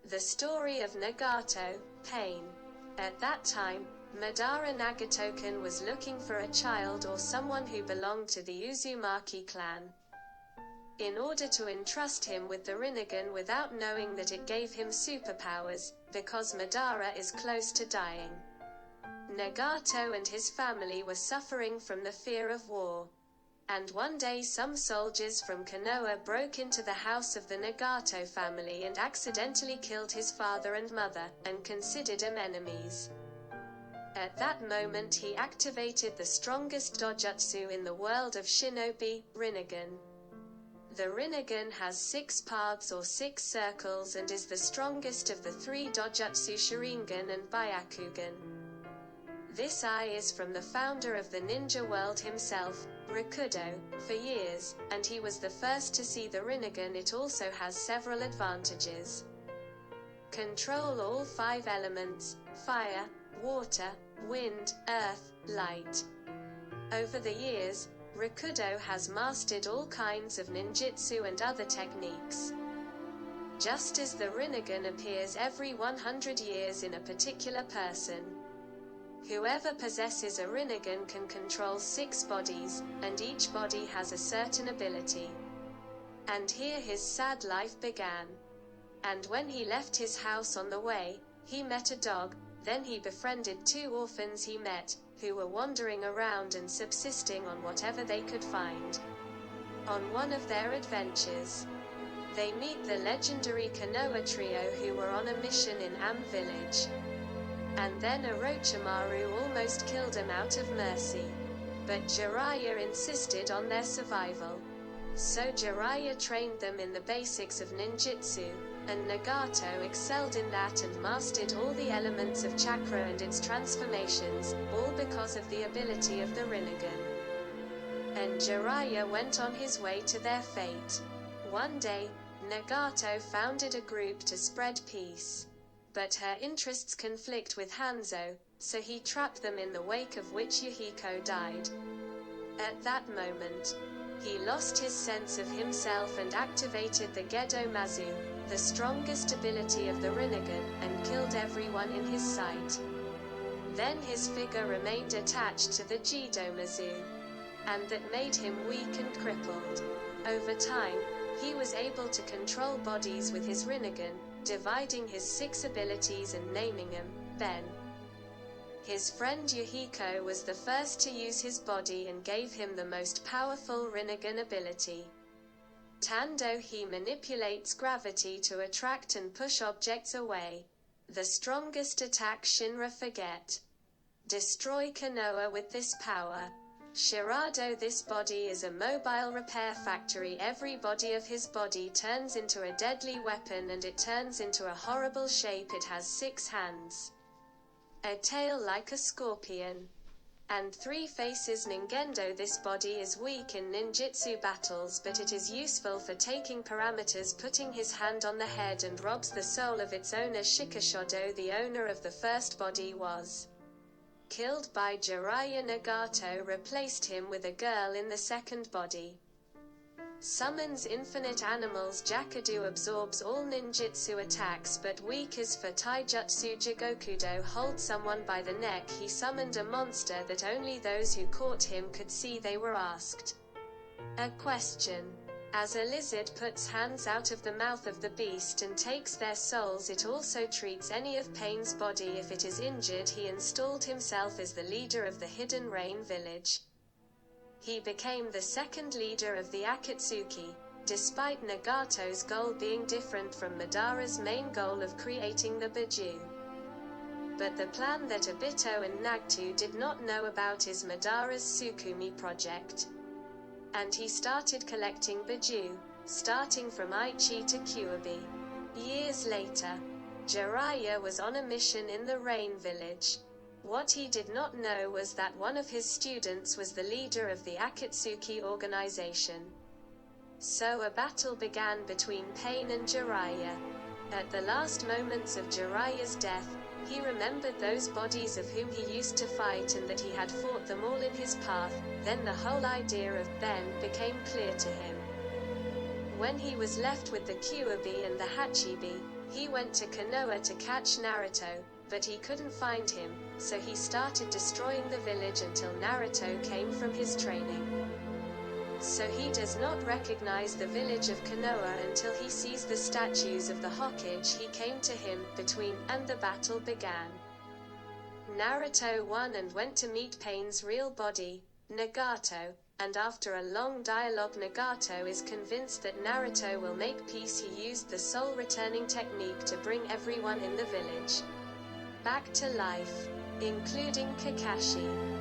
The story of Nagato, Pain. At that time, Madara Nagatoken was looking for a child or someone who belonged to the Uzumaki clan. In order to entrust him with the Rinnegan without knowing that it gave him superpowers, because Madara is close to dying. Nagato and his family were suffering from the fear of war. And one day some soldiers from Konoha broke into the house of the Nagato family and accidentally killed his father and mother, and considered him enemies. At that moment he activated the strongest dojutsu in the world of shinobi, Rinnegan. The Rinnegan has 6 paths or 6 circles and is the strongest of the 3 dojutsu Sharingan and Byakugan. This eye is from the founder of the ninja world himself, Rakudo, for years, and he was the first to see the Rinnegan. It also has several advantages. Control all 5 elements: fire, water, wind, earth, light. Over the years, Rakudo has mastered all kinds of ninjutsu and other techniques. Just as the Rinnegan appears every 100 years in a particular person. Whoever possesses a Rinnegan can control 6 bodies, and each body has a certain ability. And here his sad life began. And when he left his house on the way, he met a dog. Then he befriended 2 orphans he met, who were wandering around and subsisting on whatever they could find. On one of their adventures, they meet the legendary Konoha trio who were on a mission in A.M.G village. And then Orochimaru almost killed them out of mercy. But Jiraiya insisted on their survival. So Jiraiya trained them in the basics of ninjutsu, and Nagato excelled in that and mastered all the elements of chakra and its transformations, all because of the ability of the Rinnegan. And Jiraiya went on his way to their fate. One day, Nagato founded a group to spread peace. But her interests conflict with Hanzo, so he trapped them, in the wake of which Yahiko died. At that moment, he lost his sense of himself and activated the Gedo Mazu, the strongest ability of the Rinnegan, and killed everyone in his sight. Then his figure remained attached to the Jido Mazu, and that made him weak and crippled. Over time, he was able to control bodies with his Rinnegan, dividing his 6 abilities and naming them Ben. His friend Yahiko was the first to use his body and gave him the most powerful Rinnegan ability. Tando. He manipulates gravity to attract and push objects away. The strongest attack Shinra Forget. Destroy Konoha with this power. Shirado. This body is a mobile repair factory. Every body of his body turns into a deadly weapon and it turns into a horrible shape. It has 6 hands, a tail like a scorpion, and 3 faces. Ningendo. This body is weak in ninjutsu battles, but it is useful for taking parameters. Putting his hand on the head and robs the soul of its owner. Shikishodo. The owner of the first body was killed by Jiraiya. Nagato replaced him with a girl in the second body. Summons infinite animals. Jakadu absorbs all ninjutsu attacks but weak is for taijutsu. Jigokudo. Hold someone by the neck. He summoned a monster that only those who caught him could see. They were asked a question. As a lizard puts hands out of the mouth of the beast and takes their souls, it also treats any of Pain's body if it is injured. He installed himself as the leader of the Hidden Rain village. He became the second leader of the Akatsuki, despite Nagato's goal being different from Madara's main goal of creating the Biju. But the plan that Obito and Nagato did not know about is Madara's Sukumi project. And he started collecting Biju, starting from Aichi to Kyuubi. Years later, Jiraiya was on a mission in the Rain Village. What he did not know was that one of his students was the leader of the Akatsuki organization. So a battle began between Pain and Jiraiya. At the last moments of Jiraiya's death, he remembered those bodies of whom he used to fight and that he had fought them all in his path. Then the whole idea of Ben became clear to him. When he was left with the Kyuubi and the Hachibi, He went to Konoha to catch Naruto, but he couldn't find him, so he started destroying the village until Naruto came from his training. So he does not recognize the village of Konoha until he sees the statues of the Hokage he came to him between, and the battle began. Naruto won and went to meet Pain's real body, Nagato, and after a long dialogue Nagato is convinced that Naruto will make peace. He used the soul returning technique to bring everyone in the village back to life, including Kakashi.